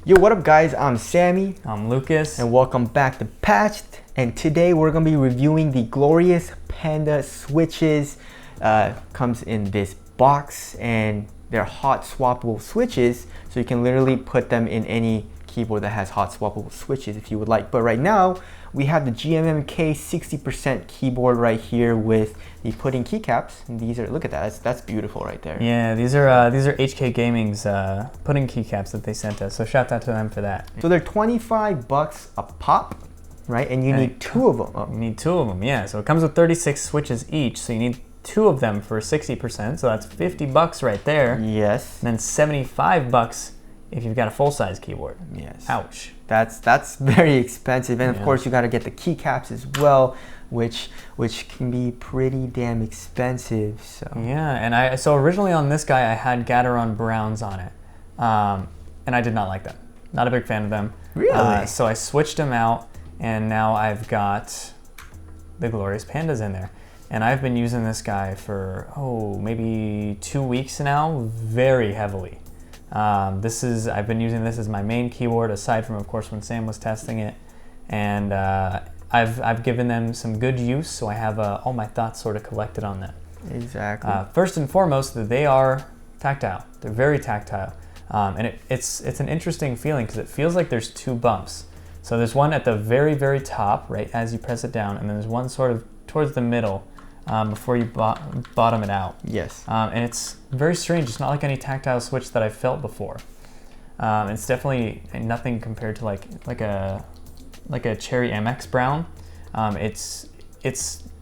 Yo, what up guys? I'm Sammy. I'm Lucas. And welcome back to Patched. And today we're going to be reviewing the glorious Panda switches. Comes in this box and they're hot swappable switches. So you can literally put them in any keyboard that has hot swappable switches if you would like. But right now we have the GMMK 60% keyboard right here with the pudding keycaps. And these are, look at that, that's beautiful right there. Yeah, these are HK Gaming's pudding keycaps that they sent us. So shout out to them for that. So they're $25 a pop, right? And you need two of them. Oh. You need two of them, yeah. So it comes with 36 switches each. So you need two of them for 60%. So that's $50 right there. Yes. And then $75 if you've got a full-size keyboard. Yes. Ouch. That's very expensive, and of course you got to get the keycaps as well, which can be pretty damn expensive. So yeah, and so originally on this guy I had Gateron Browns on it, and I did not like them. Not a big fan of them. Really? So I switched them out, and now I've got the glorious Pandas in there. And I've been using this guy for maybe 2 weeks now, very heavily. I've been using this as my main keyboard, aside from of course when Sam was testing it, and I've given them some good use, so I have all my thoughts sort of collected on them. Exactly. First and foremost, they are tactile. They're very tactile, and it's an interesting feeling because it feels like there's two bumps. So there's one at the very, very top, right as you press it down, and then there's one sort of towards the middle before you bottom it out. Yes. And it's very strange. It's not like any tactile switch that I've felt before. It's definitely nothing compared to like a Cherry MX Brown. It's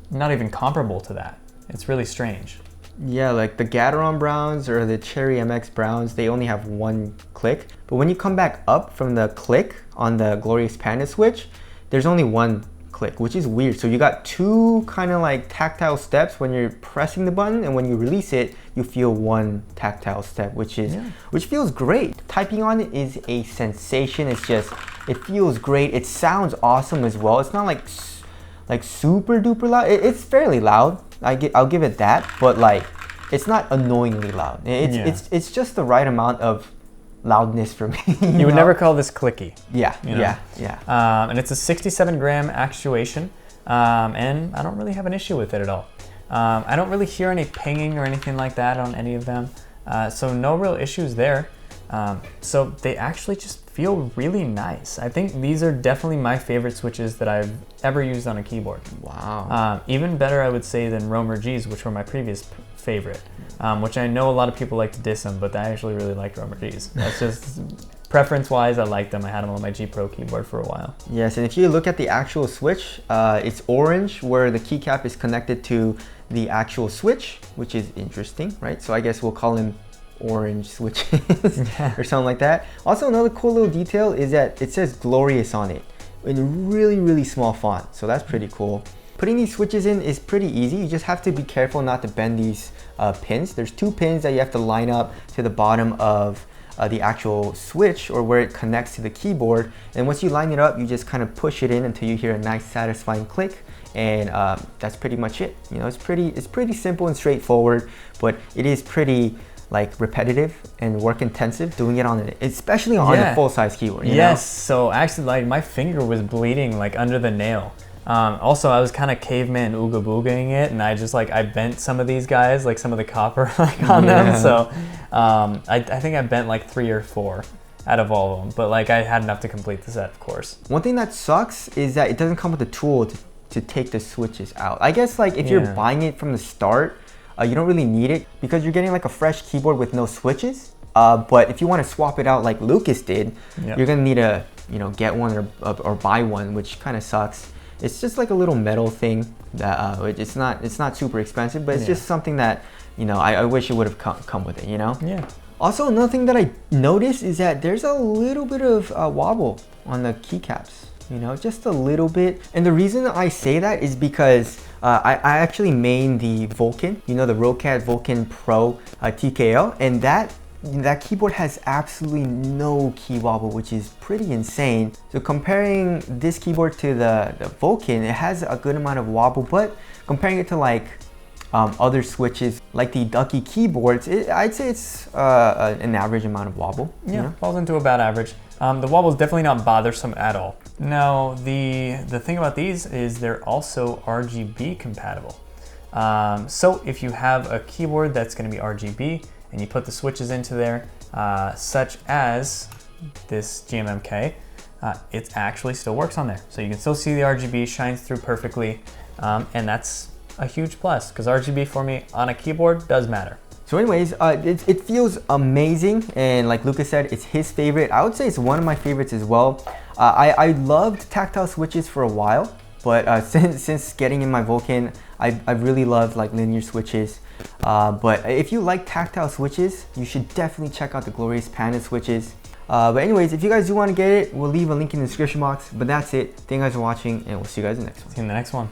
not even comparable to that. It's really strange. Yeah, like the Gateron Browns or the Cherry MX Browns, they only have one click. But when you come back up from the click on the glorious Panda switch, there's only one click, which is weird. So you got two kind of like tactile steps when you're pressing the button, and when you release it you feel one tactile step, which feels great. Typing on it is a sensation. It feels great. It sounds awesome as well. It's not like super duper loud. It's fairly loud, I'll give it that, but like it's not annoyingly loud. It's just the right amount of loudness for me. You would never call this clicky. Yeah, you know? yeah. And it's a 67-gram actuation, and I don't really have an issue with it at all. I don't really hear any pinging or anything like that on any of them, so no real issues there. So they actually just feel really nice. I think these are definitely my favorite switches that I've ever used on a keyboard. Wow. Even better, I would say, than Romer G's, which were my previous favorite, which I know a lot of people like to diss them, but I actually really like Romer G's. That's just preference-wise, I like them. I had them on my G Pro keyboard for a while. Yes, and if you look at the actual switch, it's orange where the keycap is connected to the actual switch, which is interesting, right? So I guess we'll call them orange switches or something like that. Also, another cool little detail is that it says glorious on it in really, really small font. So that's pretty cool. Putting these switches in is pretty easy. You just have to be careful not to bend these pins. There's two pins that you have to line up to the bottom of the actual switch, or where it connects to the keyboard. And once you line it up, you just kind of push it in until you hear a nice satisfying click. And that's pretty much it. You know, it's pretty simple and straightforward, but it is pretty like repetitive and work intensive doing it on it, especially on a full-size keyboard. You know? So actually, like, my finger was bleeding like under the nail. Also, I was kind of caveman ooga booging it, and I bent some of these guys, like some of the copper on them. So I think I bent like 3 or 4 out of all of them, but like I had enough to complete the set, of course. One thing that sucks is that it doesn't come with a tool to take the switches out. I guess like if you're buying it from the start, you don't really need it because you're getting like a fresh keyboard with no switches. But if you want to swap it out like Lucas did, you're gonna need to get one or buy one, which kind of sucks. It's just like a little metal thing that it's not super expensive, but it's just something that I wish it would have come with it. Yeah. Also, another thing that I noticed is that there's a little bit of wobble on the keycaps. Just a little bit. And the reason I say that is because I actually main the Vulcan, the Rocat Vulcan Pro TKL, and that keyboard has absolutely no key wobble, which is pretty insane. So comparing this keyboard to the Vulcan, it has a good amount of wobble, but comparing it to like other switches like the Ducky keyboards, I'd say it's an average amount of wobble. Falls into about average. The wobble is definitely not bothersome at all. Now, the thing about these is they're also RGB compatible. So if you have a keyboard that's going to be RGB and you put the switches into there, such as this GMMK, it actually still works on there. So you can still see the RGB shines through perfectly, and that's a huge plus because RGB for me on a keyboard does matter. So anyways, it feels amazing, and like Lucas said, it's his favorite. I would say it's one of my favorites as well. I loved tactile switches for a while, but since getting in my Vulcan, I really loved like linear switches. But if you like tactile switches, you should definitely check out the glorious Panda switches. But anyways, if you guys do want to get it, we'll leave a link in the description box. But that's it. Thank you guys for watching, and we'll see you guys in the next one. See you in the next one.